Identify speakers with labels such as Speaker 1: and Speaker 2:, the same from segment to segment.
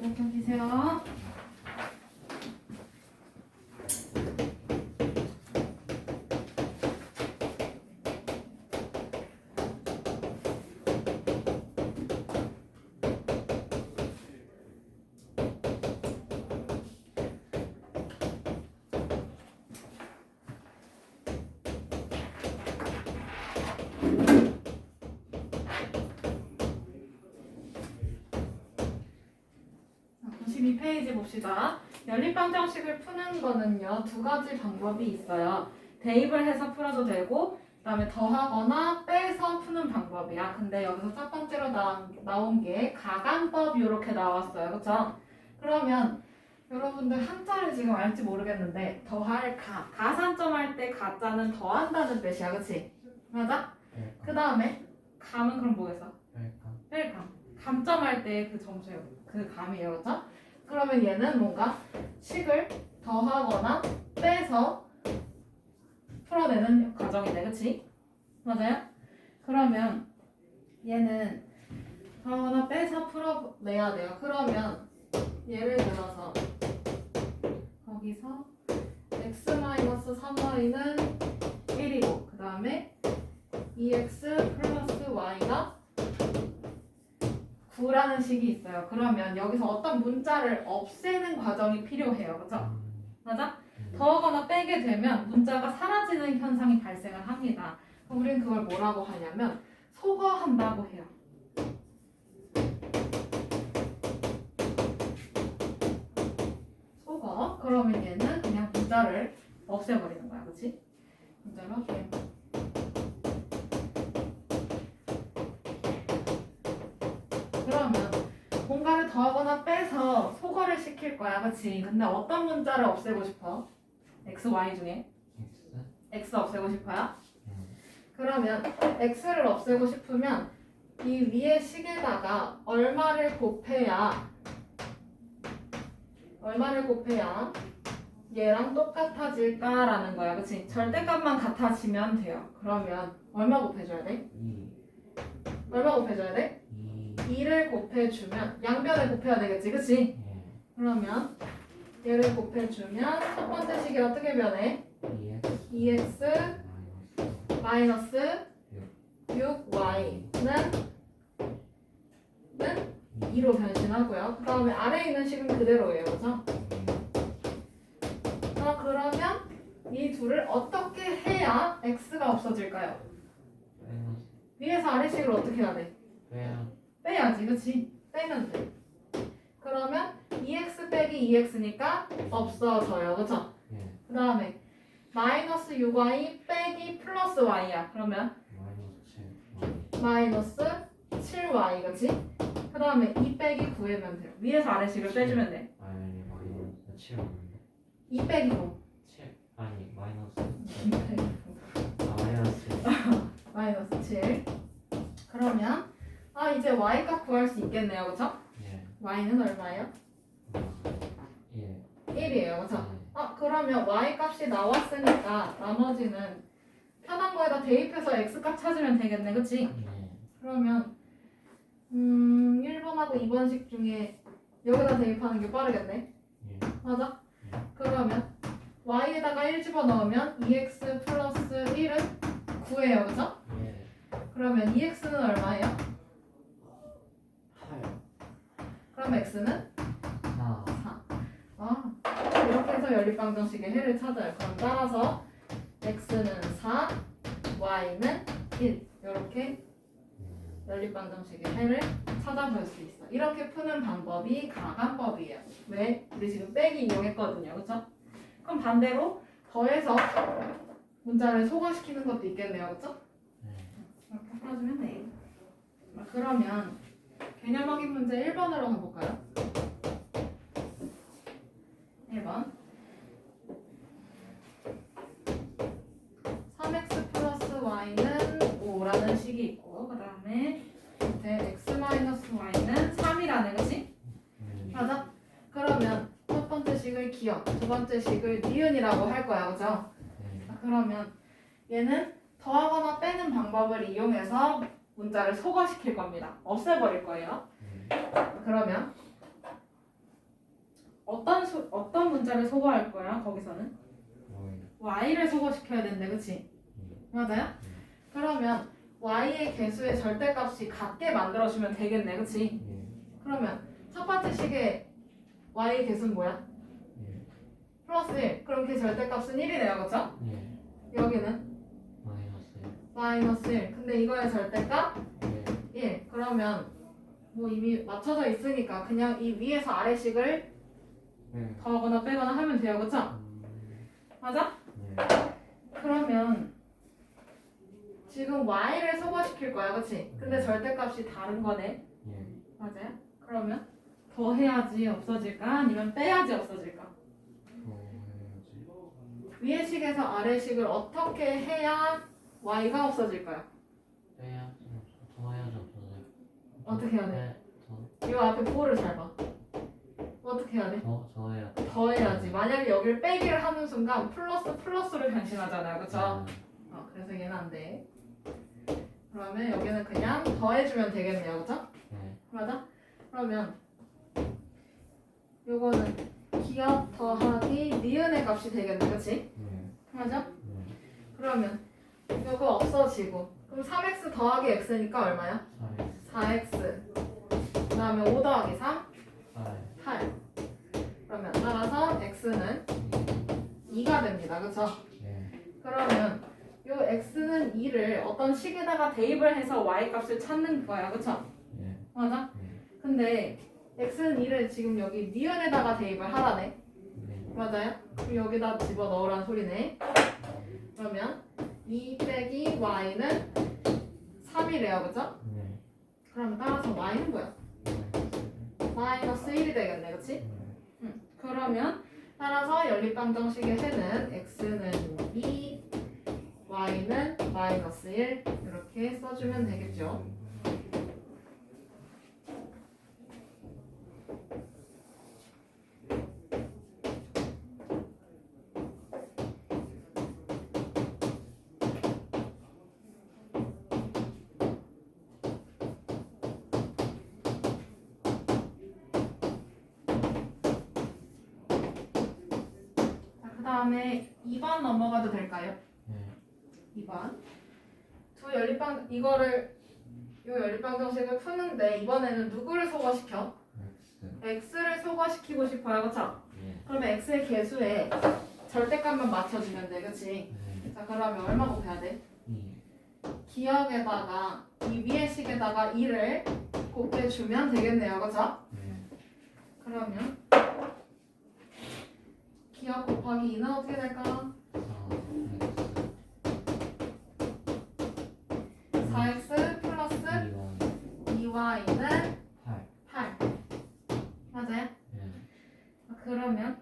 Speaker 1: 이렇게 펴주세요. 이 페이지 봅시다. 연립방정식을 푸는 거는요, 두 가지 방법이 있어요. 대입을 해서 풀어도 되고, 그 다음에 더하거나 빼서 푸는 방법이야. 근데 여기서 첫 번째로 나온 게 가간법 이렇게 나왔어요. 그쵸? 그러면 여러분들 한자를 지금 알지 모르겠는데, 더할 가. 가산점할 때 가자는 더한다는 뜻이야. 그치? 맞아? 그 다음에 감은 그럼 뭐겠어? 뺄감. 감점할 때 그 점수예요. 그 감이에요. 그쵸? 그러면 얘는 뭔가 식을 더하거나 빼서 풀어내는 과정이네. 그치? 맞아요? 그러면 얘는 더하거나 빼서 풀어내야 돼요. 그러면 예를 들어서 거기서 x-3y는 1이고 그 다음에 2x 플러스 y가 9라는 식이 있어요. 그러면 여기서 어떤 문자를 없애는 과정이 필요해요. 그죠? 맞아? 더하거나 빼게 되면 문자가 사라지는 현상이 발생을 합니다. 우린 그걸 뭐라고 하냐면 소거한다고 해요. 소거. 그러면 얘는 그냥 문자를 없애버리는 거야. 그치? 문자를 없애버리는 거야. 그러면 뭔가를 더하거나 빼서 소거를 시킬 거야. 그치? 근데 어떤 문자를 없애고 싶어? x, y 중에? x 없애고 싶어요? 그러면 x를 없애고 싶으면 이 위에 식에다가 얼마를 곱해야 얘랑 똑같아질까라는 거야. 그치? 절대값만 같아지면 돼요. 그러면 얼마 곱해줘야 돼?
Speaker 2: 2.
Speaker 1: 얼마 곱해줘야 돼? 2를 곱해주면 양변을 곱해야 되겠지, 그치? 그러면 얘를 곱해주면 첫 번째 식이 어떻게 변해? 2x 마이너스 6y는 2로 변신하고요. 그 다음에 아래에 있는 식은 그대로예요, 그죠? 그러면 이 둘을 어떻게 해야 x가 없어질까요? 위에서 아래식을 어떻게 해야 돼? 빼야지, 그치? 빼면 돼. 그러면 2x 빼기 2x니까 없어져요, 그쵸? 그 다음에 마이너스 6y 빼기 플러스 y야. 그러면 마이너스 7y, 그치? 그 다음에 2 빼기 9이면 돼요. 위에서 아래식을 빼주면 돼. 2 빼기 9.
Speaker 2: 7. 아니 마이너스
Speaker 1: 2 빼기 9. 마이너스 7. 그러면 이제 y값 구할 수 있겠네요, 그쵸? y는 얼마예요? 1이에요, 그쵸? 그러면 y값이 나왔으니까 나머지는 편한 거에다 대입해서 x값 찾으면 되겠네, 그치? 그러면 1번하고 2번식 중에 여기다 대입하는 게 빠르겠네? 맞아? 그러면 y에다가 1 집어넣으면 2x 플러스 1은 9예요, 그쵸? 그러면 2x는 얼마예요?
Speaker 2: 8.
Speaker 1: 그럼 x는?
Speaker 2: 4.
Speaker 1: 4. 이렇게 해서 연립방정식의 해를 찾아요. 그럼 따라서 x는 4, y는 1. 이렇게 연립방정식의 해를 찾아볼 수 있어. 이렇게 푸는 방법이 가간법이에요. 왜? 우리 지금 빼기 이용했거든요. 그쵸? 그럼 반대로 더해서 문자를 소거시키는 것도 있겠네요. 그쵸? 이렇게 풀어주면 돼. 그러면 개념 확인 문제 1번으로 가볼까요? 1번 3x 플러스 y는 5라는 식이 있고 그 다음에 밑에 x-y는 3이라는 거지? 맞아? 그러면 첫 번째 식을 기억, 두 번째 식을 니은이라고 할 거야. 그죠? 그러면 얘는 더하거나 빼는 방법을 이용해서 문자를 소거시킬 겁니다. 없애버릴 거예요. 그러면 문자를 소거할 거야. 거기서는 y를 소거시켜야 된대, 그치? 맞아요? 그러면 y의 개수의 절대값이 같게 만들어주면 되겠네, 그치? 그러면 첫 번째 식의 y의 개수는 뭐야? 플러스 1. 그럼 걔 절대값은 1이네요, 그쵸? 여기는 마이너스 1. 근데 이거의 절대값 1. 그러면 뭐 이미 맞춰져 있으니까 그냥 이 위에서 아래식을 더하거나 빼거나 하면 돼요, 그쵸? 맞아? 그러면 지금 y를 소거시킬 거야, 그치? 근데 절대값이 다른 거네. 맞아요? 그러면 더해야지 없어질까? 아니면 빼야지 없어질까? 위의 식에서 아래 식을 어떻게 해야 y가 없어질까요? 어떻게 해야 돼? 이 앞에 보를 잘 봐. 어떻게 해야 돼? 더해야지. 만약에 여기를 빼기를 하는 순간 플러스로 변신하잖아요, 그쵸? 그래서 얘는 안 돼. 그러면 여기는 그냥 더해주면 되겠네요, 그쵸? 맞아? 그러면 요거는 기억 더하기 니은의 값이 되겠네, 그치? 맞아? 그러면 요거 없어지고 그럼 3x 더하기 x니까 얼마야? 4x 그 다음에 5 더하기 3 8 그러면 따라서 x는 2가 됩니다, 그쵸? 그러면 요 x는 2를 어떤 식에다가 대입을 해서 y 값을 찾는 거야, 그쵸? 맞아? 근데 x는 2를 지금 여기 니은에다가 대입을 하라네. 맞아요? 그럼 여기다 집어넣으란 소리네. 그러면 2 빼기 y는 3이래요, 그쵸? 그럼 따라서 y는 뭐야? 마이너스 1이 되겠네, 그치? 그러면 따라서 연립방정식의 해는 x는 2, y는 마이너스 1 이렇게 써주면 되겠죠. 그 다음에 2번 넘어가도 될까요? 2번 요 연립방정식을 푸는데 이번에는 누구를 소거시켜? x를 소거시키고 싶어요, 그쵸? 그러면 x의 개수에 절대값만 맞춰주면 돼, 그치? 자, 그러면 얼마 곱해야 돼? 기억에다가 이 위의 식에다가 2를 곱해주면 되겠네요, 그쵸? 그러면 기억 곱하기 2는 어떻게 될까? 4x 플러스 2y는 8 맞아요? 그러면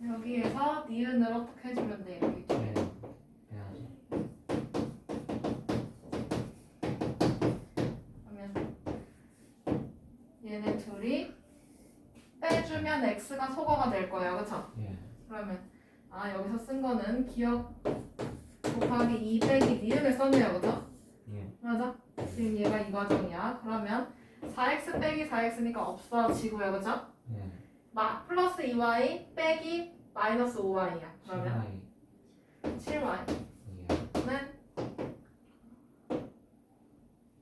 Speaker 1: 여기에서 니은을 어떻게 해주면 돼요? 여기 쪽에. 그러면 얘네 둘이 빼주면 x가 소거가 될 거예요, 그쵸? 그러면 여기서 쓴 거는 기억 곱하기 2 빼기 니은을 썼네요, 그쵸? 맞아? 지금 얘가 이 과정이야. 그러면 4x 빼기 4x니까 없어지고요, 그쵸? 플러스 2y 빼기 마이너스 5y야. 그러면 7y는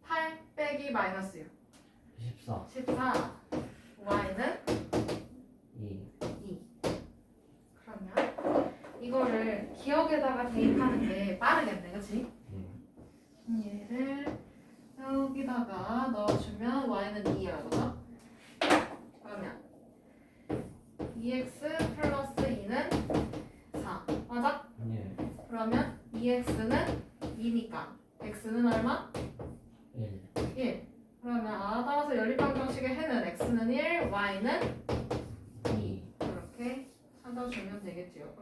Speaker 1: 8 빼기 마이너스 6 14 y는 2 그러면 이거를 기억에다가 대입하는 게 빠르겠네, 그치? 얘를 여기다가 넣어주면 y는 2야, 그죠? 그러면 2x 플러스 2는 4 맞아? 그러면 2x는 2니까 x는 얼마? 1 그러면 따라서 연립방정식의 해는 x는 1, y는 2 이렇게 찾아주면 되겠지요.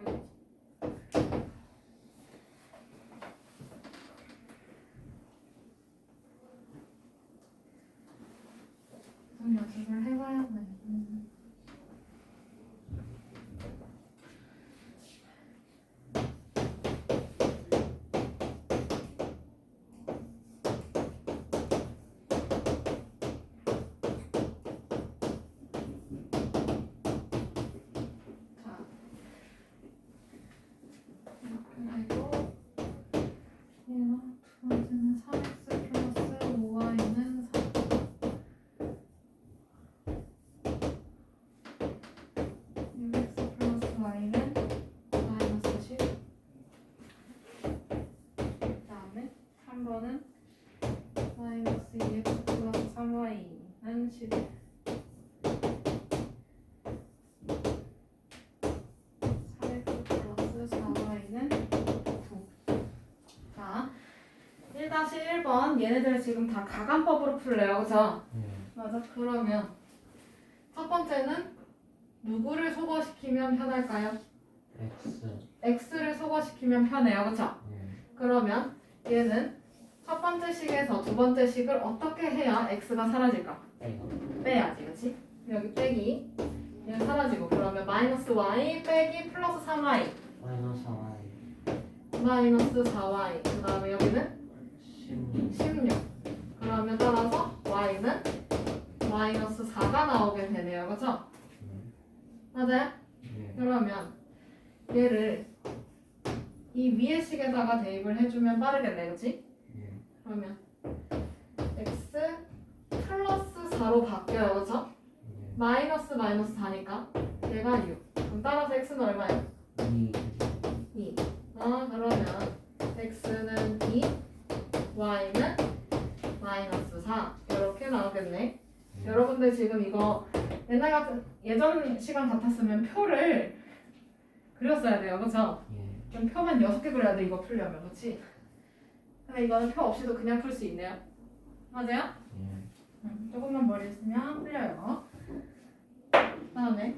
Speaker 1: 좀 연습을 해봐야 돼. 자, 3번은 마이너스 2x 플러스 3y는 11. 4x 플러스 4y는 9. 자, 1-1번 얘네들 지금 다 가간법으로 풀래요, 그죠?
Speaker 2: 네.
Speaker 1: 맞아. 그러면 첫 번째는 누구를 소거시키면 편할까요?
Speaker 2: X.
Speaker 1: x를 소거시키면 편해요, 그쵸?
Speaker 2: 네.
Speaker 1: 그러면 얘는 첫 번째 식에서 두 번째 식을 어떻게 해야 x가 사라질까?
Speaker 2: X.
Speaker 1: 빼야지, 그치? 여기 빼기 얘는 사라지고 그러면 마이너스 y 빼기 플러스 3y
Speaker 2: 마이너스 Y.
Speaker 1: 마이너스 4y 그 다음에 여기는
Speaker 2: 16.
Speaker 1: 16 그러면 따라서 y는 마이너스 4가 나오게 되네요, 그쵸? 맞아요?
Speaker 2: 네.
Speaker 1: 그러면 얘를 이 위의 식에다가 대입을 해주면 빠르겠네, 그치?
Speaker 2: 네.
Speaker 1: 그러면 x 플러스 4로 바뀌어요, 그쵸?
Speaker 2: 네.
Speaker 1: 마이너스 4니까 얘가 6 그럼 따라서 x는 얼마예요?
Speaker 2: 2.
Speaker 1: 2 그러면 x는 2 y는 마이너스 4 이렇게 나오겠네. 여러분들 지금 이거 옛날 같은 예전 시간 같았으면 표를 그렸어야 돼요, 그쵸?
Speaker 2: 예.
Speaker 1: 그럼 표만 6개 그려야 돼, 이거 풀려면, 그치? 근데 이거는 표 없이도 그냥 풀 수 있네요. 맞아요?
Speaker 2: 예.
Speaker 1: 조금만 머리 쓰면 풀려요. 다음에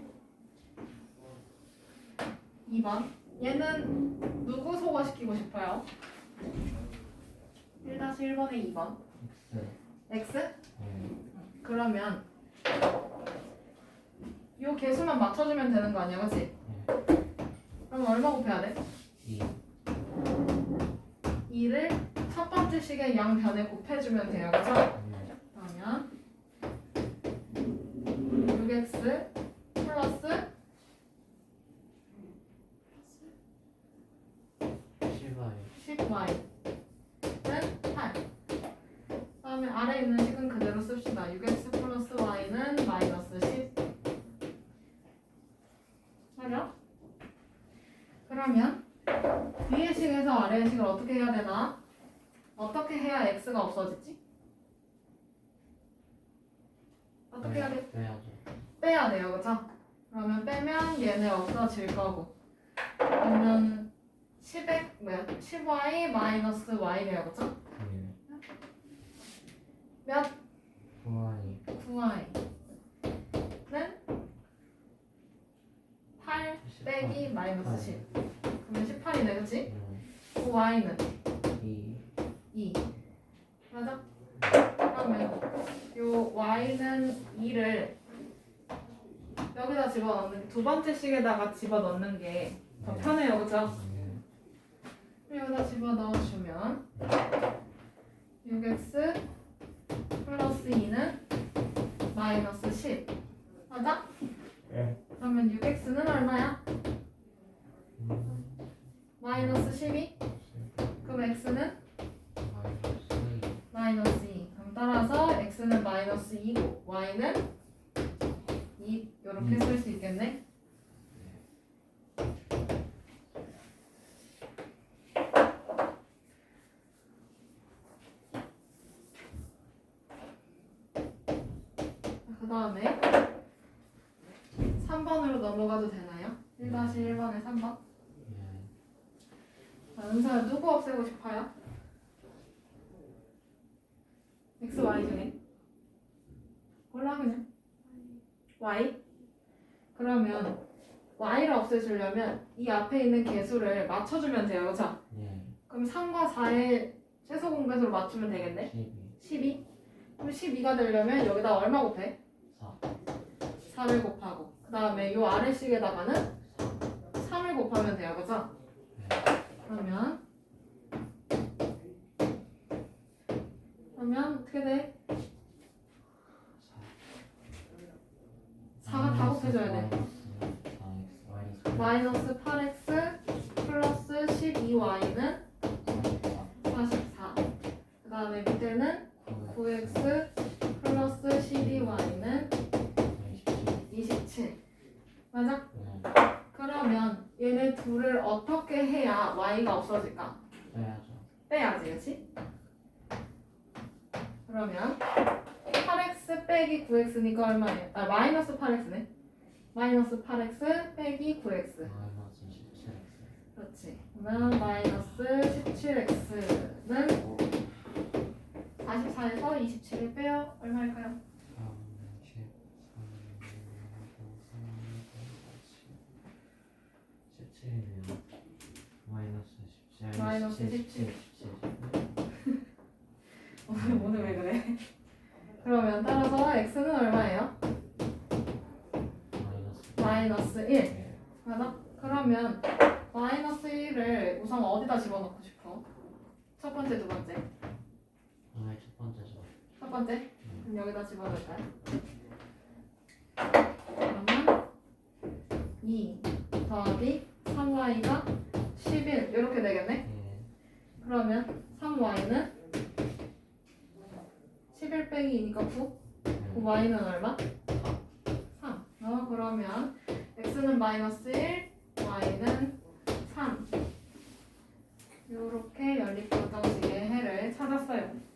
Speaker 1: 2번 얘는 누구 소거시키고 싶어요? 1-1번의 2번
Speaker 2: X.
Speaker 1: x?
Speaker 2: 네.
Speaker 1: 그러면 요 개수만 맞춰주면 되는 거 아니야, 그치? 그럼 얼마 곱해야 돼?
Speaker 2: 2.
Speaker 1: 2를 첫 번째 식의 양변에 곱해주면 돼요, 그쵸?
Speaker 2: 네.
Speaker 1: 그러면 6x 플러스
Speaker 2: 10Y.
Speaker 1: 10y는 8 그다음에 아래에 있는 식은 그대로 씁시다. 6x 플러스 y는 마이너스 10 맞아? 그러면 위의 식에서 아래의 식을 어떻게 해야 되나? 어떻게 해야 x가 없어지지? 어떻게 해야 돼?
Speaker 2: 빼야죠.
Speaker 1: 빼야 돼요, 그쵸? 그러면 빼면 얘네 없어질 거고 그러면 10y 마이너스 y래요, 그쵸?
Speaker 2: 네.
Speaker 1: 몇?
Speaker 2: 9Y.
Speaker 1: 9y는 8 빼기 마이너스 10 그러면 18이네, 그치? 9y는
Speaker 2: 2.
Speaker 1: 2 맞아? 그러면 요 y는 2를 여기다 집어넣는 두 번째 식에다가 집어넣는 게 더 편해요, 그죠? 여기다 집어넣어주면 6x 플러스 2는 마이너스 10 맞아?
Speaker 2: 네.
Speaker 1: 그러면 6x는 얼마야? 마이너스 12? 그럼 x는 마이너스 2 그럼 따라서 x는 마이너스 2고 y는 2 이렇게 쓸 수 있겠네? 그 다음에 3번으로 넘어가도 되나요? 1-1번에 3번 자, 은서야 누구 없애고 싶어요? x, y 중에 골라 그냥 y? 그러면 y를 없애주려면 이 앞에 있는 개수를 맞춰주면 돼요, 그쵸?
Speaker 2: 네.
Speaker 1: 그럼 3과 4의 최소 공배수로 맞추면 되겠네?
Speaker 2: 12.
Speaker 1: 12? 그럼 12가 되려면 여기다 얼마 곱해?
Speaker 2: 4.
Speaker 1: 4를 곱하고 그 다음에 요 아래식에다가는 3을 곱하면 돼요, 그죠? 그러면 어떻게 돼? 4가 다 곱해져야 돼. 마이너스 8x 플러스 12y는 44. 그 다음에 밑에는 9x 플러스 12y는 27. 맞아? 그러면 얘네 둘을 어떻게 해야 y가 없어질까?
Speaker 2: 빼야죠.
Speaker 1: 빼야지, 그치? 그러면 8x 빼기 9x니까 얼마예요? 아 마이너스 8x네. 마이너스 8x 빼기 9x.
Speaker 2: 마이너스 17x.
Speaker 1: 그렇지. 그러면 마이너스 17x는 44에서 27을 빼요. 얼마일까요?
Speaker 2: 17이네요. 마이너스 17.
Speaker 1: 마이너스 17. 오늘 왜 그래? 그러면 따라서 x는 얼마예요? 마이너스 1.
Speaker 2: 네.
Speaker 1: 맞아? 그러면 마이너스 1을 우선 어디다 집어넣고 싶어? 첫 번째, 두 번째?
Speaker 2: 첫 번째죠.
Speaker 1: 첫 번째? 그럼 여기다 집어넣을까요? 그러면 2 더하기 3y가 11 이렇게 되겠네?
Speaker 2: 네.
Speaker 1: 그러면 3y는 11 빼기 2니까 9 y는 얼마? 3 그러면 x는 마이너스 1 y는 3 이렇게 연립방정식의 해를 찾았어요.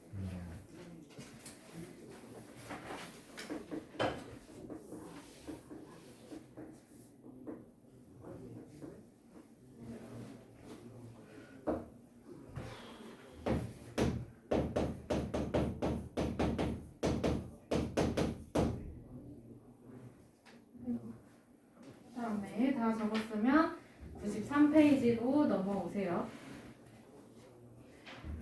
Speaker 1: 다음에 다 적었으면 93페이지로 넘어오세요.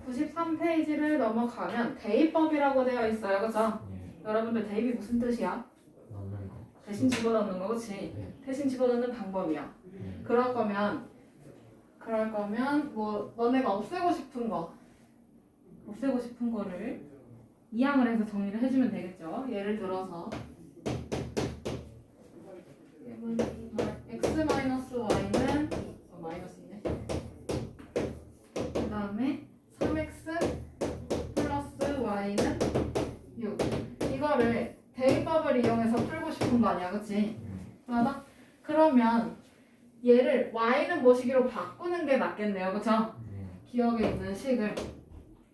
Speaker 1: 93페이지를 넘어가면 대입법이라고 되어 있어요. 그죠?
Speaker 2: 네.
Speaker 1: 여러분들 대입이 무슨 뜻이야?
Speaker 2: 넣는 거.
Speaker 1: 대신 집어넣는 거, 그치?
Speaker 2: 네.
Speaker 1: 대신 집어넣는 방법이야.
Speaker 2: 네.
Speaker 1: 그럴 거면 뭐 너네가 없애고 싶은 거를 이항을 해서 정리를 해주면 되겠죠. 예를 들어서 x 마이너스 y는 마이너스이네. 그 다음에 3x 플러스 y는 6. 이거를 대입법을 이용해서 풀고 싶은 거 아니야, 그치? 맞아? 그러면 얘를 y는 뭐시기로 바꾸는 게 낫겠네요, 그쵸?
Speaker 2: 네.
Speaker 1: 기억에 있는 식을.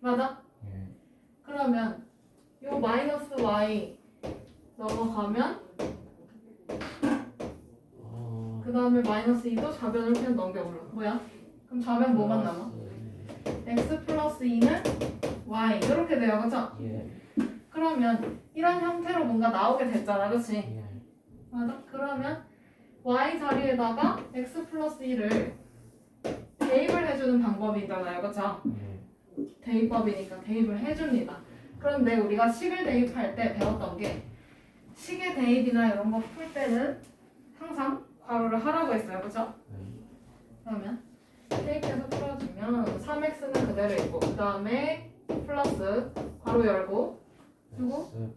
Speaker 1: 맞아?
Speaker 2: 네.
Speaker 1: 그러면 요 마이너스 y 넘어가면 그 다음에 마이너스 2도 좌변을 그냥 넘겨버려. 뭐야? 그럼 좌변 뭐만 남아? x 플러스 2는 y 이렇게 돼요, 그쵸?
Speaker 2: 예.
Speaker 1: 그러면 이런 형태로 뭔가 나오게 됐잖아, 그치?
Speaker 2: 예.
Speaker 1: 맞아? 그러면 y 자리에다가 x 플러스 2를 대입을 해주는 방법이 있잖아요, 그쵸?
Speaker 2: 예.
Speaker 1: 대입법이니까 대입을 해줍니다. 그런데 우리가 식을 대입할 때 배웠던 게 식의 대입이나 이런 거 풀 때는 항상 괄호를 하라고 했어요, 그쵸? 그러면 대입해서 풀어주면 3x는 그대로 있고 그 다음에 플러스 괄호 열고 그리고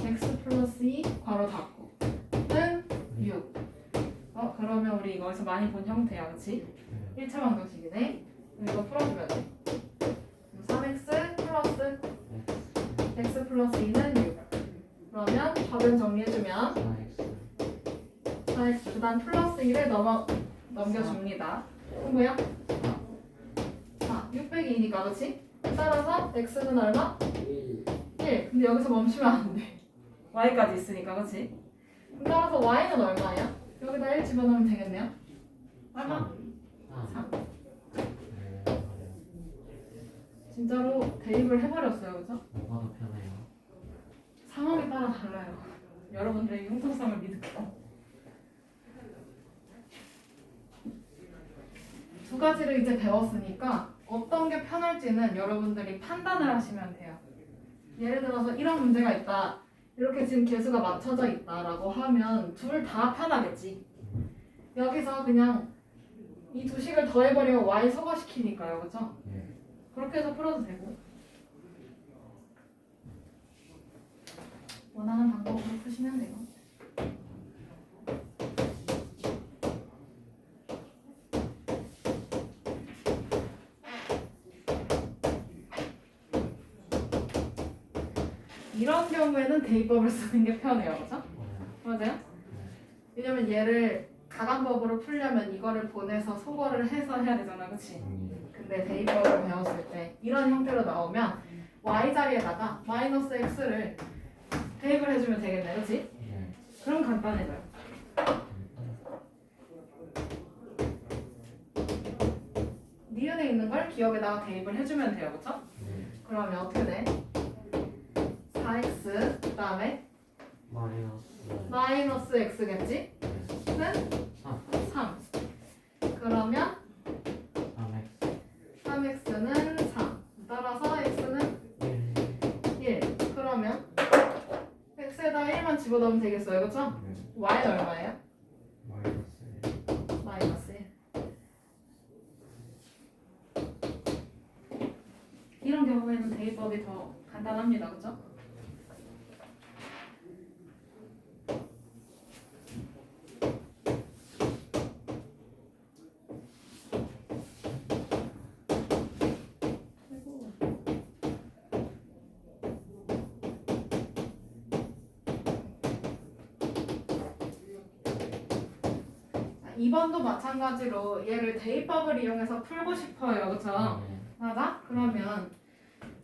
Speaker 1: x 플러스 2 괄호 닫고 는 6. 그러면 우리 이거에서 많이 본 형태야, 그치? 1차 방정식이네. 이거 풀어주면 돼. 3x 플러스 x 플러스 2는 6. 그러면 답은 정리해주면 4x 그 다음 플러스 1을 넘겨줍니다. 그럼 뭐야? 6 빼기 2니까, 그치? 따라서 x는 얼마? 1. 근데 여기서 멈추면 안 돼. y까지 있으니까, 그치? 그럼 따라서 y는 얼마야? 여기다 1 집어넣으면 되겠네요. 얼마? 3. 진짜로 대입을 해버렸어요, 그죠?
Speaker 2: 뭐가 더 편해요?
Speaker 1: 상황에 따라 달라요. 여러분들의 융통성을 믿을게요. 두 가지를 이제 배웠으니까 어떤 게 편할지는 여러분들이 판단을 하시면 돼요. 예를 들어서 이런 문제가 있다. 이렇게 지금 개수가 맞춰져 있다라고 하면 둘 다 편하겠지. 여기서 그냥 이 두 식을 더해버리면 y 소거시키니까요, 그죠?
Speaker 2: 예.
Speaker 1: 그렇게 해서 풀어도 되고 원하는 방법으로 푸시면 돼요. 이런 경우에는 대입법을 쓰는 게 편해요, 그죠? 맞아요? 왜냐면 얘를 가간법으로 풀려면 이거를 보내서 소거를 해서 해야 되잖아, 그치? 근데 대입법을 배웠을 때 이런 형태로 나오면 y 자리에다가 마이너스 x를 대입을 해주면 되겠네, 그렇지?
Speaker 2: 네.
Speaker 1: 그럼 간단해져요. 니은에 있는 걸 기억에다가 대입을 해주면 돼요, 그렇죠?
Speaker 2: 네.
Speaker 1: 그러면 어떻게 돼? 4x 그 다음에 마이너스 x겠지?
Speaker 2: 네.
Speaker 1: 는
Speaker 2: 3.
Speaker 1: 3. 그러면
Speaker 2: 3x
Speaker 1: 3x는 3. 따라서 x는
Speaker 2: 1.
Speaker 1: 1. 그러면 x에다 1만 집어넣으면 되겠어요, 그렇죠?
Speaker 2: 네.
Speaker 1: y는 얼마예요?
Speaker 2: 마이너스 1.
Speaker 1: 마이너스 1. 이런 경우에는 대입법이 더 간단합니다, 그렇죠? 자, 2번도 마찬가지로 얘를 대입법을 이용해서 풀고 싶어요, 그렇죠?
Speaker 2: 네.
Speaker 1: 맞아? 그러면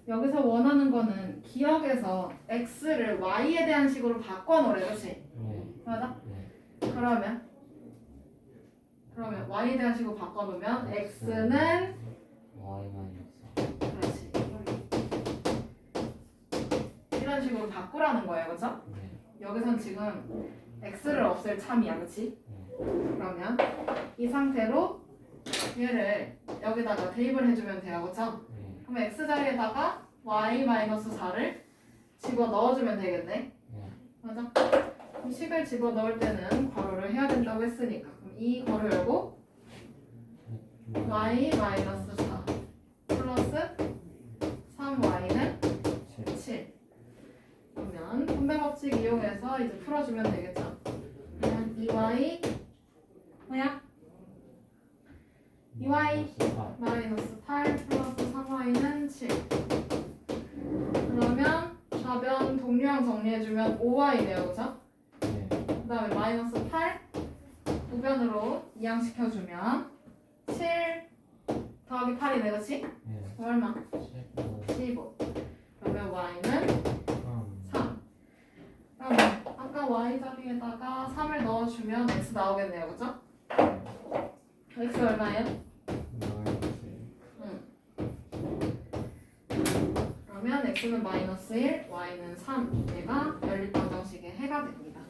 Speaker 1: 여기서 원하는 거는 기억에서 x를 y에 대한 식으로 바꿔놓으래, 그렇지?
Speaker 2: 네.
Speaker 1: 맞아?
Speaker 2: 네.
Speaker 1: 그러면 y에 대한 식으로 바꿔놓으면 x는
Speaker 2: y 마이너스
Speaker 1: 그렇지. 이런 식으로 바꾸라는 거예요, 그렇죠?
Speaker 2: 네.
Speaker 1: 여기선 지금 x를 없앨 참이야, 그렇지?
Speaker 2: 네.
Speaker 1: 그러면 이 상태로 얘를 여기다가 대입을 해주면 돼요, 그렇죠?
Speaker 2: 네.
Speaker 1: 그럼 x 자리에다가 y-4를 집어 넣어주면 되겠네.
Speaker 2: 네.
Speaker 1: 맞아? 그럼 식을 집어 넣을 때는 괄호를 해야 된다고 했으니까 그럼 이 괄호 열고 y-4 플러스 3y는 7. 그러면 분배 법칙 이용해서 이제 풀어주면 되겠죠. 그러면 2y 뭐야? 2y 마이너스 8 플러스 3y는 7. 그러면 좌변 동류항 정리해주면 5y네요, 그죠?
Speaker 2: 네.
Speaker 1: 그 다음에 마이너스 8 우변으로 이항시켜주면 7 더하기 8이네, 그치?
Speaker 2: 네.
Speaker 1: 얼마?
Speaker 2: 15.
Speaker 1: 15. 그러면 y는
Speaker 2: 3.
Speaker 1: 3. 그러면 아까 y 자리에다가 3을 넣어주면 x 나오겠네요, 그죠? x 얼마예요? 그러면 x는 마이너스 1, y는 3. 얘가 연립방정식의 해가 됩니다.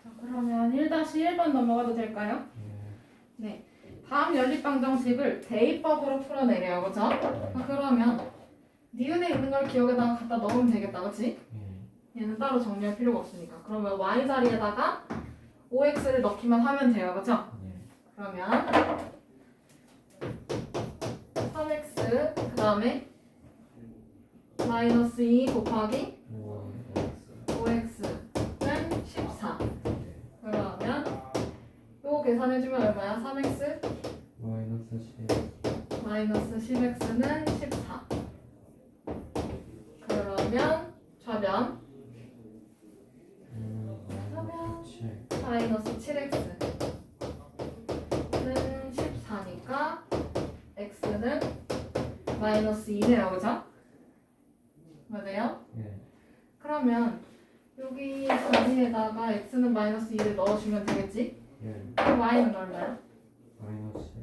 Speaker 1: 자, 그러면 1-1번 넘어가도 될까요? 네. 다음 연립방정식을 대입법으로 풀어내래요, 그죠? 그러면 니은에 있는 걸 기억에다가 갖다 넣으면 되겠다, 그치? 얘는 따로 정리할 필요가 없으니까. 그러면 y 자리에다가 5x를 넣기만 하면 돼요, 그죠? 그러면 3x 그 다음에 마이너스 2 곱하기 5x는 14. 그러면 요 계산해주면 얼마야? 3x
Speaker 2: 마이너스 10.
Speaker 1: 마이너스 10x는 14. 그러면 좌변 마이너스 7x는 14니까 x는 마이너스 2네요, 그죠? 맞아요?
Speaker 2: 네.
Speaker 1: 그러면 여기 자리에다가 x는 마이너스 2를 넣어주면 되겠지?
Speaker 2: 네.
Speaker 1: 그럼 y는 얼마야?
Speaker 2: 마이너스.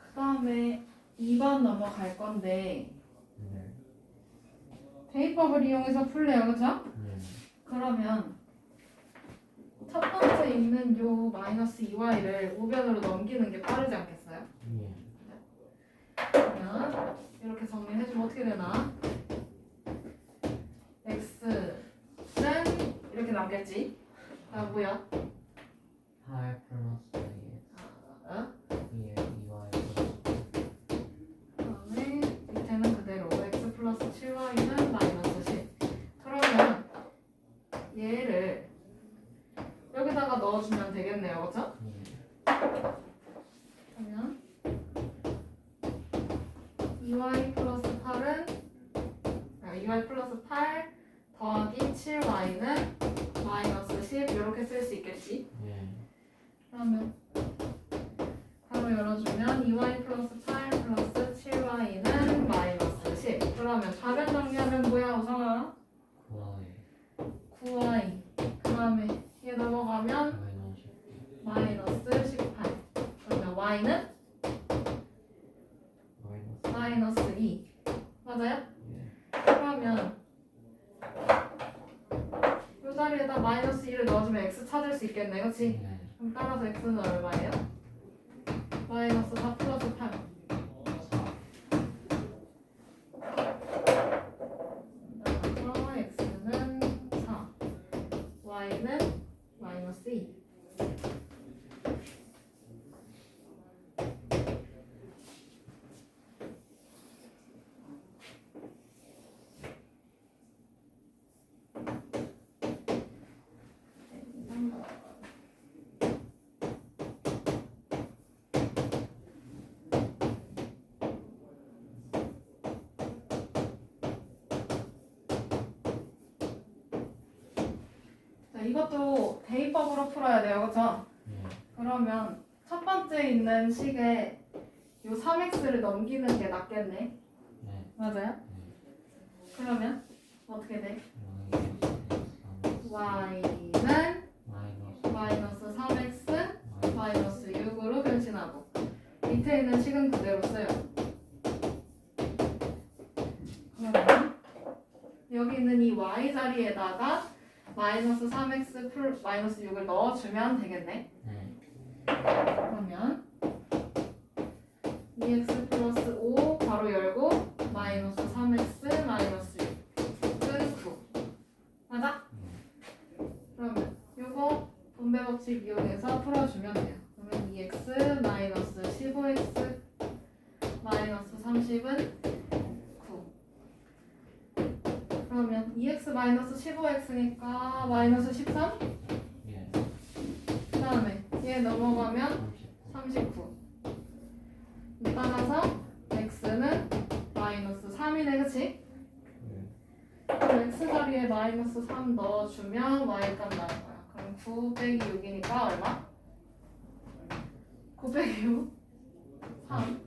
Speaker 1: 그 다음에 2번 넘어갈 건데
Speaker 2: 네.
Speaker 1: 대입법을 이용해서 풀래요, 그쵸?
Speaker 2: 네.
Speaker 1: 그러면 첫 번째 있는 요 마이너스 2y를 우변으로 넘기는 게 빠르지 않겠어요?
Speaker 2: 예.
Speaker 1: 그러면 이렇게 정리해주면 어떻게 되나? x는 이렇게 남겠지? 아 뭐야?
Speaker 2: 8 플러스 2
Speaker 1: 어?
Speaker 2: 2에 2y 플러스
Speaker 1: 그다음에 밑에는 그대로 x 플러스 7y는 마이너스 10. 그러면 얘를 여기다가 넣어주면 되겠네요, 그렇죠? 그러면 2y 플러스 8은 2y 플러스 8 더하기 7y는 마이너스 10 이렇게 쓸 수 있겠지?
Speaker 2: 예.
Speaker 1: 그러면 바로 열어주면 2y 플러스 8 플러스 7y는 마이너스 10. 그러면 좌변 정리하면 뭐야, 우성아?
Speaker 2: 9y
Speaker 1: 9y. 그 다음에 얘 넘어가면 마이너스 18. 그러면 y는 마이너스 2. 맞아요?
Speaker 2: 예.
Speaker 1: 그러면 이 자리에다 마이너스 2를 넣어주면 x 찾을 수 있겠네, 그치?
Speaker 2: 네.
Speaker 1: 그럼 따라서 x는 얼마예요? 마이너스 4 플러스 8.
Speaker 2: 4
Speaker 1: 그래서 x는 4. y는 마이너스 2. 자, 이것도 대입법으로 풀어야 돼요, 그쵸?
Speaker 2: 예.
Speaker 1: 그러면 첫 번째 있는 식에 요 3x를 넘기는 게 낫겠네.
Speaker 2: 네.
Speaker 1: 맞아요? 그러면 어떻게 돼? y는 마이너스 3x 마이너스 6으로 변신하고 밑에 있는 식은 그대로 써요. 그러면 여기 있는 이 y 자리에다가 마이너스 3x 플 마이너스 6을 넣어주면 되겠네.
Speaker 2: 네.
Speaker 1: 그러면 2x 플러스 5 바로 열고 마이너스 3x 마이너스 6은 9. 맞아? 그러면 요거 분배 법칙 이용해서 풀어주면 돼요. 그러면 2x 마이너스 15x 마이너스 30은 9. 그러면 2x 마이너스 15x니까 마이너스 13?
Speaker 2: 예.
Speaker 1: 그 다음에 얘 넘어가면 39. 따라서 x는 마이너스 3이네, 그치? 그럼 x 자리에 마이너스 3 넣어주면 y 값 나올 거야. 그럼 9 빼기 6이니까 얼마? 9 빼기 6? 3.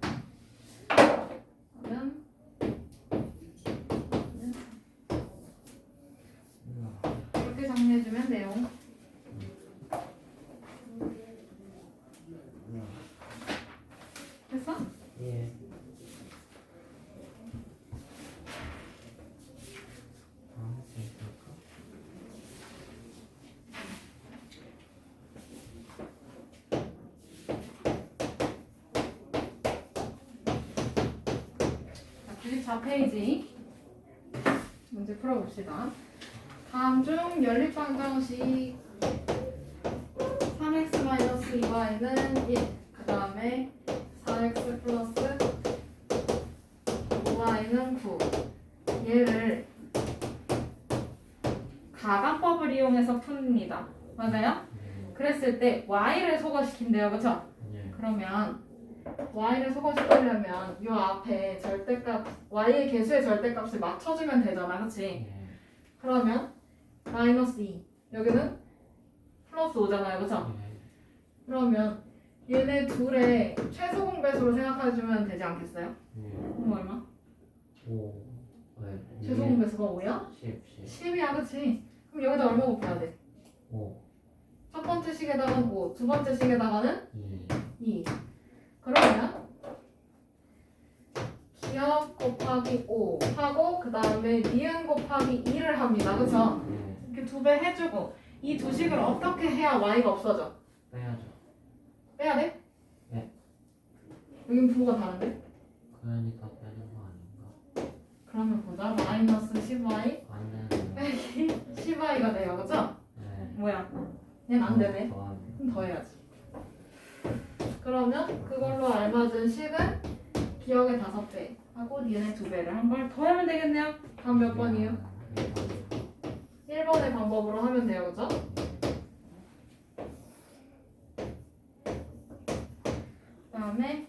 Speaker 1: 그러면 이렇게 정리해주면 돼요. 됐어?
Speaker 2: 예. 다음 주 볼까?
Speaker 1: 자, 94페이지 문제 풀어봅시다. 다음 중 연립방정식 3x-2y는 1, 그 다음에 4x 플러스 5y는 9. 얘를 가강법을 이용해서 풉니다. 맞아요? 그랬을 때 y를 소거시킨대요, 그쵸?
Speaker 2: 예.
Speaker 1: 그러면 y를 소거시키려면 요 앞에 절대값 y의 개수의 절대값을 맞춰주면 되잖아, 그치?
Speaker 2: 예.
Speaker 1: 그러면 마이너스 2 여기는 플러스 5잖아요, 그쵸?
Speaker 2: 예.
Speaker 1: 그러면 얘네 둘의 최소 공배수로 생각해주면 되지 않겠어요?
Speaker 2: 예.
Speaker 1: 그럼 얼마?
Speaker 2: 5. 네.
Speaker 1: 최소 공배수가 5야?
Speaker 2: 10.
Speaker 1: 10이야, 그치? 그럼 여기다 얼마 곱해야 돼?
Speaker 2: 5.
Speaker 1: 첫 번째 식에다가는 5, 두 번째 식에다가는
Speaker 2: 2.
Speaker 1: 2. 그러면 기억 곱하기 5 하고 그 다음에 니은 곱하기 2를 합니다. 그쵸?
Speaker 2: 네.
Speaker 1: 이렇게 2배 해주고 이 두 식을 어떻게 해야 y가 없어져?
Speaker 2: 빼야죠.
Speaker 1: 빼야 돼?
Speaker 2: 네.
Speaker 1: 여긴 부호가 다른데?
Speaker 2: 그러니까 빼는 거 아닌가?
Speaker 1: 그러면 보자. 마이너스 10y
Speaker 2: 안 되는.
Speaker 1: 빼기 10y가 돼요. 그쵸?
Speaker 2: 네.
Speaker 1: 뭐야? 얘는 안 되네.
Speaker 2: 더하면.
Speaker 1: 그럼 더 해야지. 그러면 그걸로 알맞은 식은 기억의 5배 하고 니은의 2배를 한 걸 더 하면 되겠네요. 다음 몇 번이에요? 1번의 방법으로 하면 돼요. 그죠? 그 다음에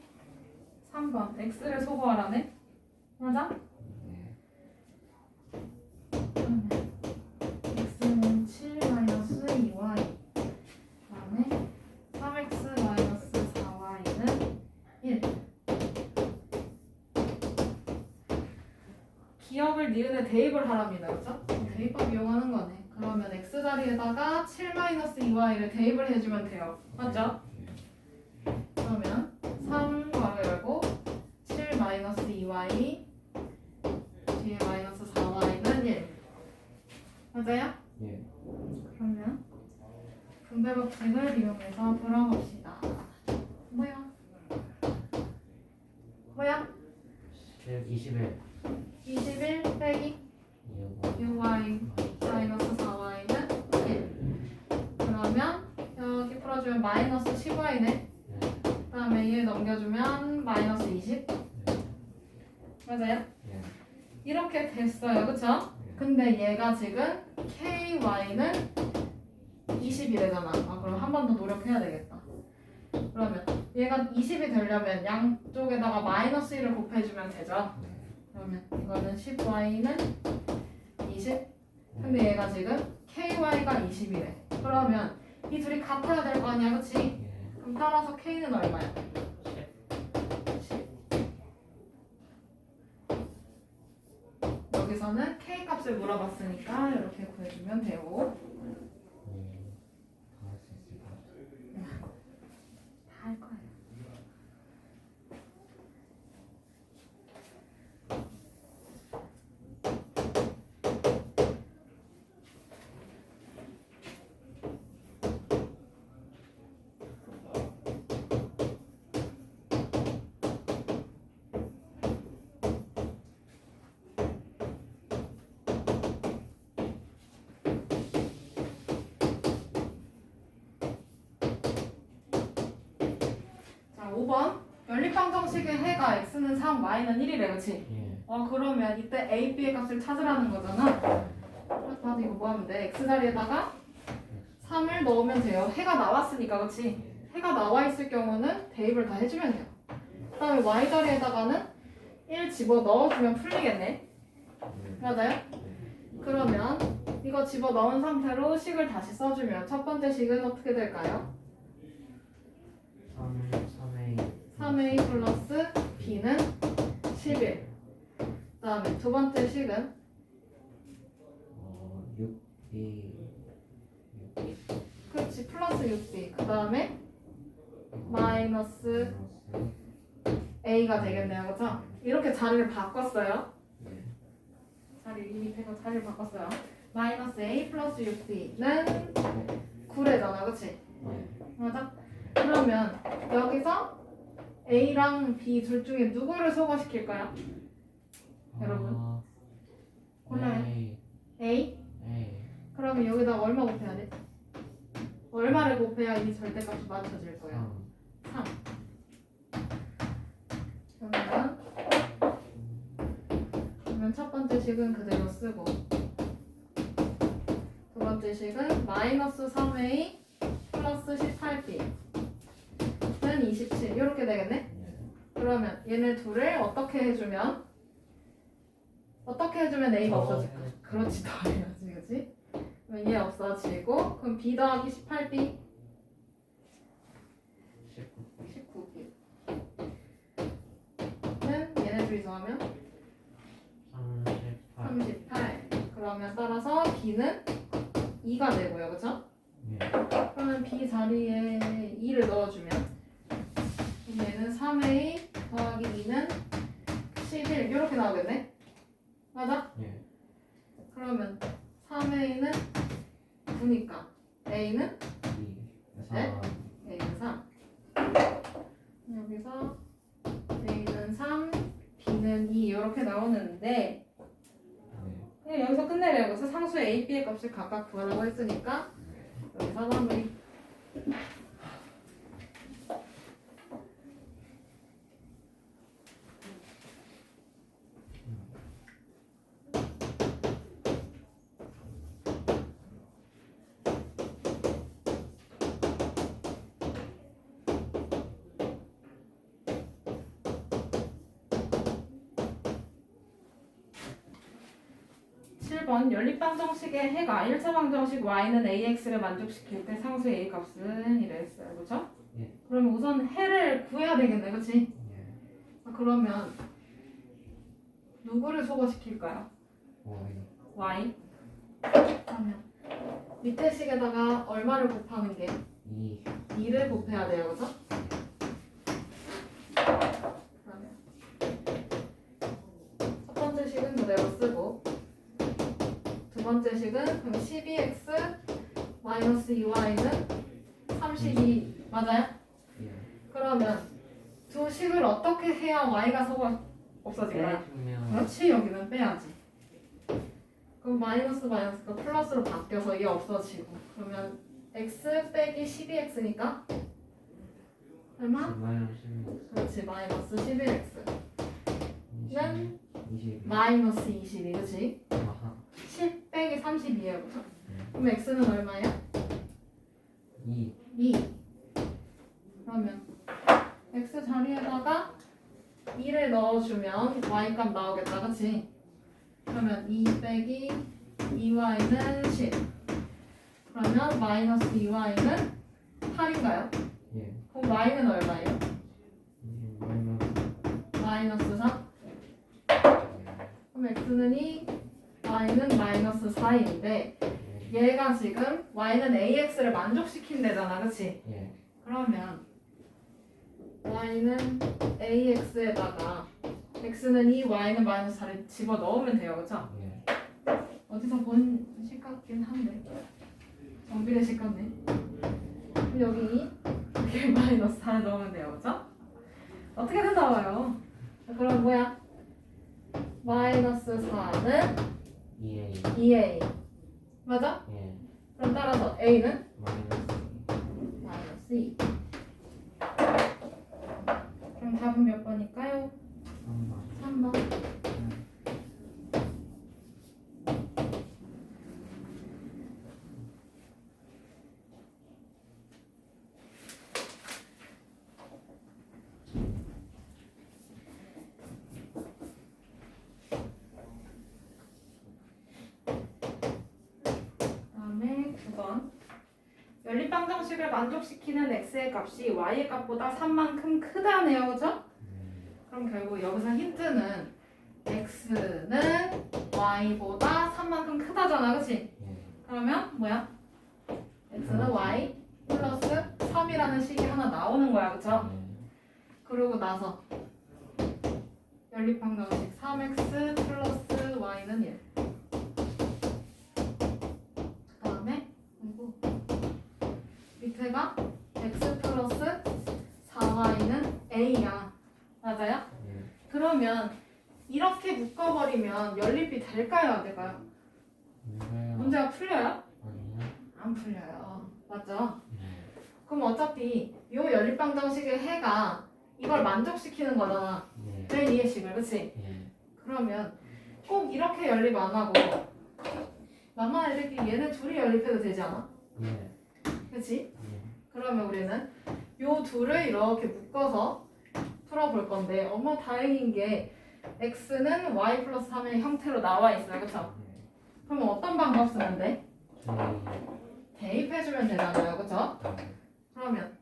Speaker 1: 3번 x를 소거하라네. 맞아?
Speaker 2: 네.
Speaker 1: 그러면 x는 7-2y 그 다음에 3x-4y는 1 기억을 니은에 대입을 하랍니다. 그죠? 대입법 이용하는 거네. 그러면 x 자리에다가 7-2y를 대입을 해주면 돼요. 맞죠? 그러면 3 괄호 열고 7-2y 뒤에 마이너스 4y는 1 맞아요?
Speaker 2: 예.
Speaker 1: 그러면 분배 법칙을 이용해서 풀어봅시다. 뭐야? 뭐야?
Speaker 2: 21.
Speaker 1: 21 빼기
Speaker 2: 이거
Speaker 1: 6y 마이너스 4y는 1 그러면 여기 풀어주면 마이너스 10y네.
Speaker 2: 네.
Speaker 1: 그 다음에 1 넘겨주면 마이너스 20 맞아요?
Speaker 2: 예.
Speaker 1: 이렇게 됐어요. 그쵸? 근데 얘가 지금 ky는 20이래잖아. 아, 그럼 한 번 더 노력해야 되겠다. 그러면 얘가 20이 되려면 양쪽에다가 마이너스 1을 곱해주면 되죠.
Speaker 2: 네.
Speaker 1: 그러면 이거는 10y는 20 근데 얘가 지금 ky가 20이래. 그러면 이 둘이 같아야 될 거 아니야. 그치?
Speaker 2: 예.
Speaker 1: 그럼 따라서 k는 얼마야? 10 여기서는 k 값을 물어봤으니까 이렇게 구해주면 돼요.
Speaker 2: 다 할 수 있을 것 같아요.
Speaker 1: 다 할 거예요. 자, 5번. 연립방정식의 해가 x는 3, y는 1이래. 그치?
Speaker 2: 예.
Speaker 1: 그러면 이때 a, b의 값을 찾으라는 거잖아. 나도 이거 뭐 하면 돼? x 자리에다가 3을 넣으면 돼요. 해가 나왔으니까. 그치? 해가 나와 있을 경우는 대입을 다 해주면 돼요. 그 다음에 y 자리에다가는 1 집어 넣어주면 풀리겠네. 맞아요? 그러면 이거 집어 넣은 상태로 식을 다시 써주면 첫 번째 식은 어떻게 될까요?
Speaker 2: 3A
Speaker 1: 3a 플러스 b는 11. 그 다음에 두 번째 식은
Speaker 2: 6B
Speaker 1: 그렇지 플러스 6b. 그 다음에 마이너스 a가 되겠네요. 그렇죠? 이렇게 자리를 바꿨어요.
Speaker 2: 예.
Speaker 1: 자리 이 밑에서 자리를 바꿨어요. 마이너스 a 플러스 6b는 9래잖아. 그치?
Speaker 2: 예.
Speaker 1: 맞아? 그러면 여기서 a랑 b 둘 중에 누구를 소거시킬까요? 여러분. 골라요.
Speaker 2: A
Speaker 1: a?
Speaker 2: A
Speaker 1: 그러면 여기다 얼마 곱해야 돼? 얼마를 곱해야 이 절대값이 맞춰질 거예요? 3. 그러면 첫 번째 식은 그대로 쓰고 두 번째 식은 마이너스 3a 플러스 18b 는 27 이렇게 되겠네?
Speaker 2: 예.
Speaker 1: 그러면 얘네 둘을 어떻게 해주면 a가 없어질까? 그렇지 더 해야지 그치? 그럼 얘 없어지고 그럼 b 더하기 18b 19b 는 얘네 둘이 더하면 38 그러면 따라서 b는 2가 되고요 그쵸?
Speaker 2: 예.
Speaker 1: 그러면 b 자리에 2를 넣어주면 얘는 3a 더하기 2는 11 이렇게 나오겠네? 맞아?
Speaker 2: 예.
Speaker 1: 그러면 3A는 9니까 A는
Speaker 2: 2
Speaker 1: 네?
Speaker 2: 4
Speaker 1: A는 3 여기서 A는 3 B는 2 이렇게 나오는데
Speaker 2: 네.
Speaker 1: 그냥 여기서 끝내래요. 그래서 상수 A, B의 값을 각각 구하라고 했으니까 여기서 마무리. 번 연립방정식의 해가 1차 방정식 y는 ax를 만족시킬 때 상수 a 값은 이랬어요. 그렇죠?
Speaker 2: 예.
Speaker 1: 그러면 우선 해를 구해야 되겠네. 그렇지?
Speaker 2: 예.
Speaker 1: 그러면 누구를 소거시킬까요? y. 그러면 밑에 식에다가 얼마를 곱하는 게
Speaker 2: 2
Speaker 1: 2를 곱해야 돼요. 그렇죠? 그러면 첫 번째 식은 그대로 쓰고 두 번째 식은 그럼 12x 마이너스 2y는 32 맞아요?
Speaker 2: 예.
Speaker 1: 그러면 두 식을 어떻게 해야 y가 없어질까요?
Speaker 2: 빼주면
Speaker 1: 그렇지, 여기는 빼야지. 그럼 마이너스가 플러스로 바뀌어서 이게 없어지고 그러면 x 빼기 12x니까 얼마? 그렇지, 마이너스 11x 는
Speaker 2: 20
Speaker 1: 마이너스 22, 그렇지?
Speaker 2: 아하
Speaker 1: 10 빼기 32예요, 그렇죠?
Speaker 2: 네.
Speaker 1: 그럼 x는 얼마예요?
Speaker 2: 2
Speaker 1: 2. 그러면 x 자리에다가 2를 넣어주면 y 값 나오겠다, 그치? 그러면 2 빼기 2y는 10. 그러면 마이너스 2y는 8인가요?
Speaker 2: 예.
Speaker 1: 그럼 y는 얼마예요? 마이너스 3? 그럼 x는 2, y는 마이너스 4인데 얘가 지금 y는 ax를 만족시킨대잖아, 그치?
Speaker 2: 예.
Speaker 1: 그러면 y는 ax에다가 x는 2, y는 마이너스 4를 집어넣으면 돼요, 그쵸?
Speaker 2: 예.
Speaker 1: 어디서 본 식 같긴 한데 정비례 식 같네. 그럼 여기 2, 여기 마이너스 4를 넣으면 돼요, 그쵸? 어떻게든 나와요. 그럼 뭐야? 마이너스 4는
Speaker 2: 2A
Speaker 1: 2a 맞아?
Speaker 2: 예.
Speaker 1: 그럼 따라서 a는
Speaker 2: 마이너스
Speaker 1: 마이너스 2. 그럼 답은 몇 번일까요?
Speaker 2: 3번
Speaker 1: 3번. 다음에 9번. 연립방정식을 만족시키는 x의 값이 y의 값보다 3만큼 크다네요, 그죠? 그럼 결국 여기서 힌트는 x는 y보다 3만큼 크다잖아, 그치?
Speaker 2: 예.
Speaker 1: 그러면 뭐야? x는 y 플러스 3이라는 식이 하나 나오는 거야, 그쵸? 그러고 나서 연립방정식 3x 플러스 y는 1. 그 다음에 그리고 밑에가 x 플러스 4y는 a야. 맞아요?
Speaker 2: 예.
Speaker 1: 그러면 이렇게 묶어버리면 연립이 될까요? 안 될까요?
Speaker 2: 뭔가요?
Speaker 1: 문제가 풀려요?
Speaker 2: 아니요.
Speaker 1: 안 풀려요. 맞죠?
Speaker 2: 예.
Speaker 1: 그럼 어차피 이 연립방정식의 해가 이걸 만족시키는 거잖아.
Speaker 2: 예.
Speaker 1: 내 이의 식을, 그치?
Speaker 2: 예.
Speaker 1: 그러면 꼭 이렇게 연립 안 하고 만만한 이렇게 얘네 둘이 연립해도 되지 않아?
Speaker 2: 예.
Speaker 1: 그치?
Speaker 2: 예.
Speaker 1: 그러면 우리는 요 둘을 이렇게 묶어서 풀어볼 건데 어머 다행인 게 x는 y 플러스 3의 형태로 나와 있어요. 그쵸? 그러면 어떤 방법 쓰면 돼? 대입해주면 되잖아요. 그쵸? 그러면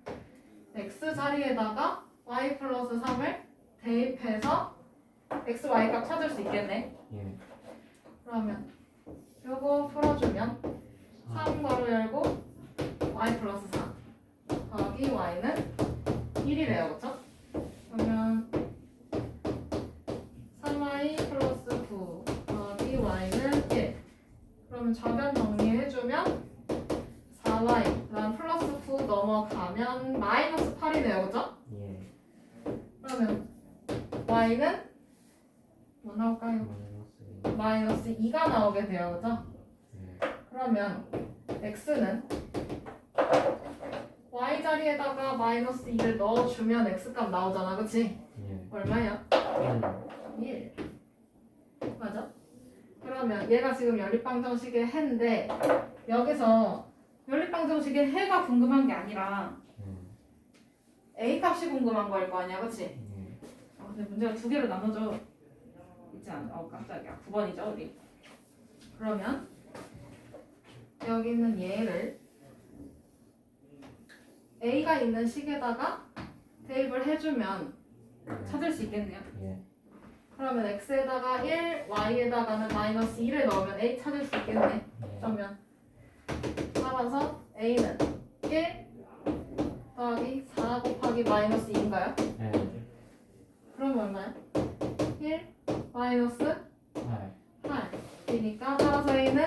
Speaker 1: x 자리에다가 y 플러스 3을 대입해서 x, y 값 찾을 수 있겠네.
Speaker 2: 예.
Speaker 1: 그러면 요거 풀어주면 3 괄호 열고 y 플러스 4 더하기 y는 1이래요. 그쵸? 그러면 3 그다음 플러스 9 넘어가면 마이너스 8이네요, 그죠?
Speaker 2: 예.
Speaker 1: 그러면 y는 뭐 나올까요? 마이너스 2가 나오게 돼요, 그죠?
Speaker 2: 예.
Speaker 1: 그러면 x는 y 자리에다가 마이너스 2를 넣어주면 x값 나오잖아, 그치?
Speaker 2: 예.
Speaker 1: 얼마야?
Speaker 2: 1.
Speaker 1: 1. 맞아? 그러면 얘가 지금 연립방정식의 해인데 여기서 연립방정식의 해가 궁금한 게 아니라 a 값이 궁금한 거일 거 아니야, 그치?
Speaker 2: 예.
Speaker 1: 근데 문제가 두 개로 나눠져 있지 않아? 깜짝이야. 9번이죠, 우리. 그러면 여기 있는 얘를 a가 있는 식에다가 대입을 해주면 찾을 수 있겠네요.
Speaker 2: 예.
Speaker 1: 그러면 x에다가 1, y에다가는 마이너스 2를 넣으면 a 찾을 수 있겠네. 그러면 따라서 a는 1 더하기 4 곱하기 마이너스 2인가요?
Speaker 2: 예.
Speaker 1: 그럼 얼마야? 1 마이너스
Speaker 2: 8.
Speaker 1: 8이니까 따라서 a는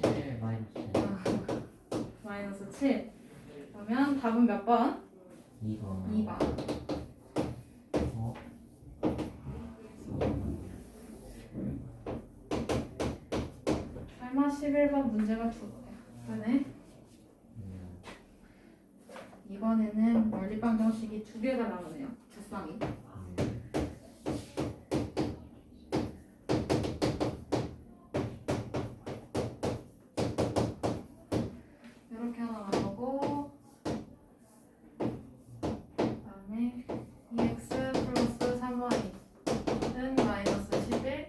Speaker 2: 7 마이너스 7.
Speaker 1: 마이너스 7. 그러면 답은 몇 번?
Speaker 2: 2번.
Speaker 1: 2번.
Speaker 2: 어?
Speaker 1: 11번 문제가 두 개네. 이번에는 연립방정식이 두 개가 나오네요. 두쌍이. 이렇게 하나 나오고 그다음에 2x 플러스 3y는 마이너스 11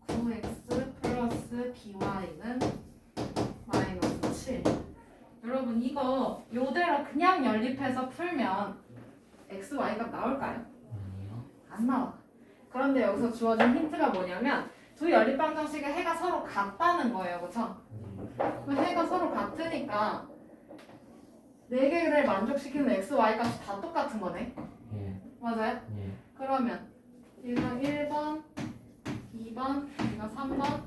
Speaker 1: 9x 플러스 by는 마이너스 7. 여러분 이거 요대로 그냥 연립해서 풀면 x, y 값 나올까요?
Speaker 2: 아니요.
Speaker 1: 안 나와. 그런데 여기서 주어진 힌트가 뭐냐면 두 연립방정식의 해가 서로 같다는 거예요. 그쵸? 그 해가 서로 같으니까 네 개를 만족시키는 x, y 값이 다 똑같은 거네.
Speaker 2: 예.
Speaker 1: 맞아요?
Speaker 2: 예.
Speaker 1: 그러면 얘가 1번, 2번, 얘가 3번,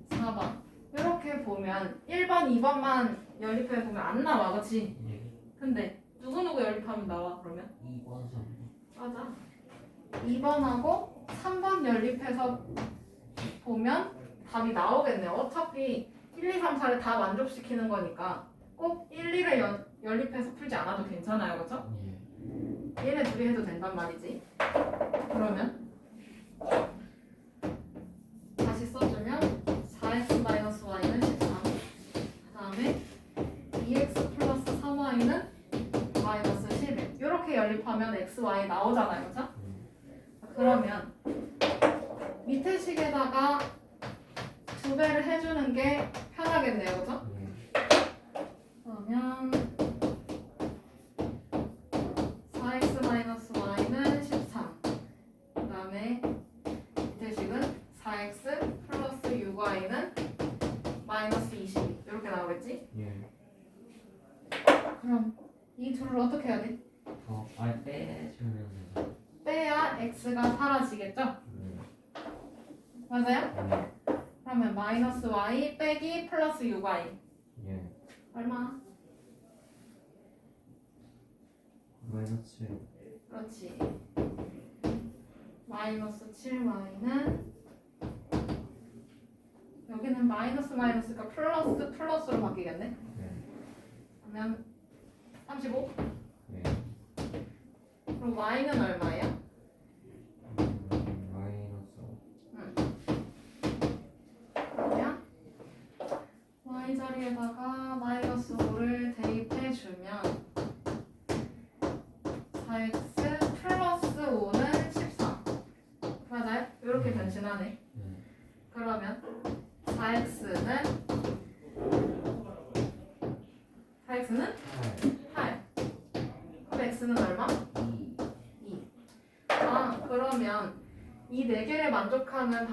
Speaker 1: 4번 이렇게 보면 1번, 2번만 연립해 보면 안 나와, 그치?
Speaker 2: 예.
Speaker 1: 근데 누구누구 연립하면 나와 그러면?
Speaker 2: 2번 3번.
Speaker 1: 맞아. 2번하고 3번 연립해서 보면 답이 나오겠네요. 어차피 1, 2, 3, 4를 다 만족시키는 거니까 꼭 1, 2를 연립해서 풀지 않아도 괜찮아요, 그쵸?
Speaker 2: 예.
Speaker 1: 얘네 둘이 해도 된단 말이지. 그러면 다시 써주면 4x-y는 13. 그 다음에 2x 플러스 3y는 마이너스 11. 이렇게 연립하면 x, y 나오잖아요, 그죠? 그러면 밑에 식에다가 두 배를 해주는 게 편하겠네요, 그죠?
Speaker 2: 예.
Speaker 1: 그러면 4x-y는 13. 그 다음에 밑에 식은 4x 플러스 6y는 마이너스 22. 이렇게 나오겠지?
Speaker 2: 예.
Speaker 1: 그럼 이 둘을 어떻게 해야 돼?
Speaker 2: 빼주면 되죠.
Speaker 1: 빼야 x가 사라지겠죠?
Speaker 2: 예.
Speaker 1: 맞아요? 그러면 마이너스 y 빼기 플러스 6y
Speaker 2: 예.
Speaker 1: 얼마?
Speaker 2: 마이너스 7.
Speaker 1: 그렇지. 마이너스 7y는 여기는 마이너스 마이너스가 플러스 플러스로 바뀌겠네.
Speaker 2: 예.
Speaker 1: 그러면 35.
Speaker 2: 예.
Speaker 1: 그럼 y는 얼마예요?
Speaker 2: 마이너스 5.
Speaker 1: 그러면 y 자리에다가 마이너스 5를 대입해주면 4x 플러스 5는 13. 맞아요? 이렇게 변신하네.
Speaker 2: 예.
Speaker 1: 그러면 4x는 8. 그럼 x는 얼마?
Speaker 2: 2.
Speaker 1: 2. 아, 그러면 이 네 개를 만족하는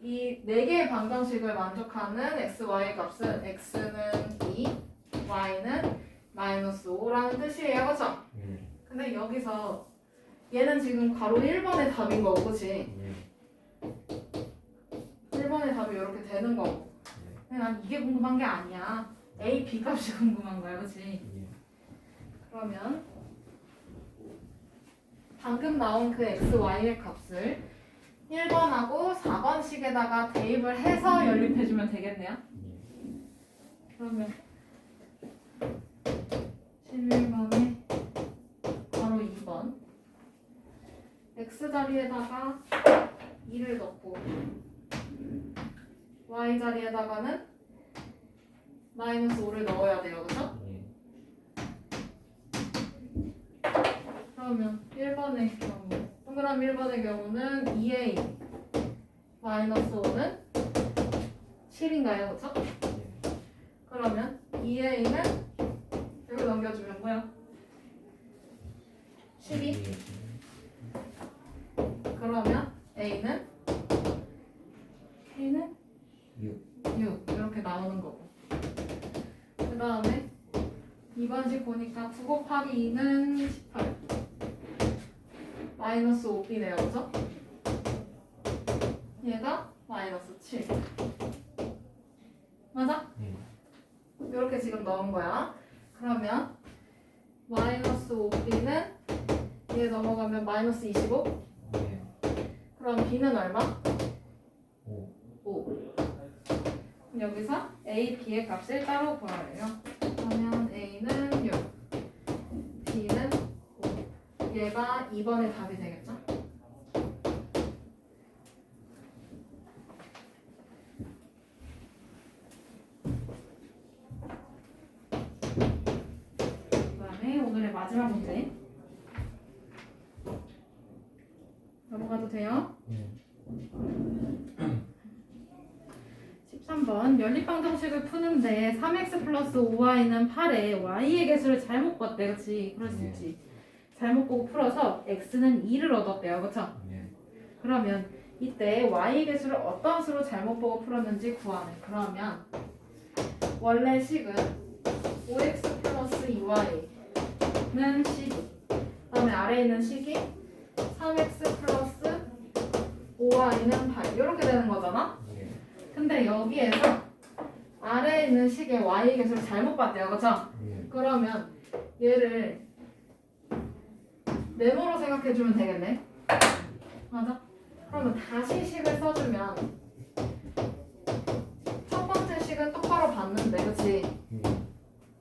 Speaker 1: 이 네 개의 방정식을 만족하는 x, y 값은 x는 2, y는 마이너스 5라는 뜻이에요, 그렇죠?
Speaker 2: 예.
Speaker 1: 근데 여기서 얘는 지금 괄호 1번의 답인 거고, 그치?
Speaker 2: 예.
Speaker 1: 1번의 답이 이렇게 되는 거고. 근데 난 이게 궁금한 게 아니야. A, B 값이 궁금한 거야, 그치?
Speaker 2: 예.
Speaker 1: 그러면 방금 나온 그 x, y의 값을 1번하고 4번식에다가 대입을 해서 연립해주면 되겠네요.
Speaker 2: 예.
Speaker 1: 그러면 11번에 바로 2번 x 자리에다가 2를 넣고 y 자리에다가는 마이너스 5를 넣어야 돼요, 그죠?
Speaker 2: 예.
Speaker 1: 그러면 1번의 경우 동그라미 1번의 경우는 2a 마이너스 5는 7인가요, 그쵸?
Speaker 2: 예.
Speaker 1: 그러면 2a는 여기 넘겨주면 뭐야? 12? 그러면 a는
Speaker 2: 6.
Speaker 1: 6 이렇게 나오는 거고 그 다음에 2번식 보니까 9 곱하기 2는 18 마이너스 5b네요, 그죠? 얘가 마이너스 7 맞아?
Speaker 2: 예.
Speaker 1: 이렇게 지금 넣은 거야. 그러면 마이너스 5b는 얘 넘어가면 마이너스 25
Speaker 2: 예.
Speaker 1: 그럼 b는 얼마?
Speaker 2: 5.
Speaker 1: 5 그럼 여기서 a, b의 값을 따로 구하래요. 그러면 a는 6 b는 5 얘가 2번의 답이 되겠죠? 그 다음에 오늘의 마지막 문제 넘어가도 돼요?
Speaker 2: 예.
Speaker 1: 13번 연립방정식을 푸는데 3x 플러스 5y는 8에 y의 개수를 잘못 봤대, 그치? 그럴 수
Speaker 2: 네.
Speaker 1: 있지. 잘못 보고 풀어서 x는 2를 얻었대요, 그쵸?
Speaker 2: 예.
Speaker 1: 그러면 이때 y의 개수를 어떤 수로 잘못 보고 풀었는지 구하네. 그러면 원래 식은 5x 플러스 2y는 12 그다음에 아래에 있는 식이 3x 플러스 5y는 8 이렇게 되는 거잖아?
Speaker 2: 예.
Speaker 1: 근데 여기에서 아래에 있는 식의 y의 개수를 잘못 봤대요, 그쵸?
Speaker 2: 예.
Speaker 1: 그러면 얘를 네모로 생각해주면 되겠네. 맞아? 그러면 다시 식을 써주면 첫 번째 식은 똑바로 봤는데, 그치?
Speaker 2: 예.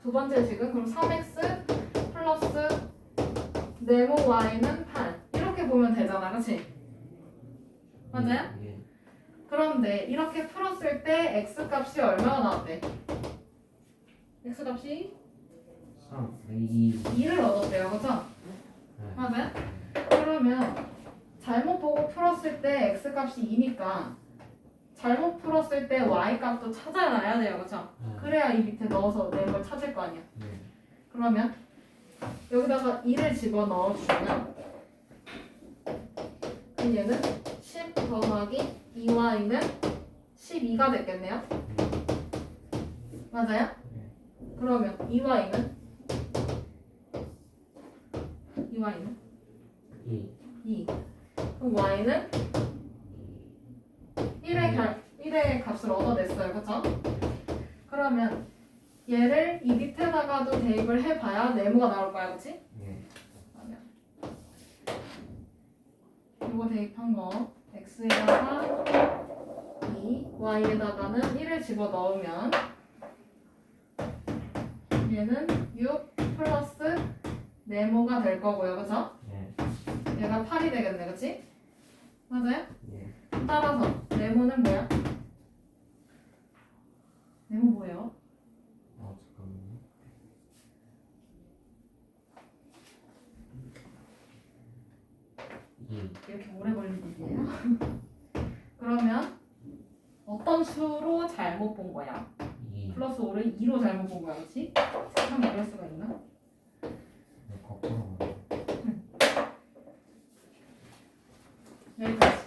Speaker 1: 두 번째 식은 그럼 3x 플러스 네모 y는 8 이렇게 보면 되잖아, 그치? 맞아요?
Speaker 2: 예.
Speaker 1: 그런데 이렇게 풀었을 때 x 값이 얼마가 나왔대? x 값이
Speaker 2: 3. 2.
Speaker 1: 2를 얻었대요, 그쵸?
Speaker 2: 예.
Speaker 1: 맞아요? 그러면 잘못 보고 풀었을 때 x 값이 2니까 잘못 풀었을 때 y 값도 찾아놔야 돼요, 그쵸? 그래야 이 밑에 넣어서 네모를 찾을 거 아니야.
Speaker 2: 예.
Speaker 1: 그러면 여기다가 2를 집어넣어 주면 그럼 얘는 10 더하기 2y는 12가 됐겠네요? 맞아요?
Speaker 2: 예.
Speaker 1: 그러면 2y는
Speaker 2: 2.
Speaker 1: 2 그럼 y는 1의 값을 얻어냈어요, 그쵸? 그러면 얘를 이 밑에다가도 대입을 해봐야 네모가 나올 거야, 그치?
Speaker 2: 예.
Speaker 1: 그러면 이거 대입한 거 x에다가 2, y에다가는 1을 집어넣으면 얘는 6 플러스 네모가 될 거고요, 그쵸?
Speaker 2: 예.
Speaker 1: 얘가 8이 되겠네, 그치? 맞아요?
Speaker 2: 예.
Speaker 1: 따라서 네모는 뭐야? 네모 뭐예요?
Speaker 2: 잠깐만요.
Speaker 1: 이렇게 오래 걸린 일이에요? 그러면 어떤 수로 잘못 본 거야?
Speaker 2: 2.
Speaker 1: 플러스 5를 2로 잘못 본 거야, 그치? 참 이럴 수가 있나?
Speaker 2: 거꾸로.
Speaker 1: 여기까지.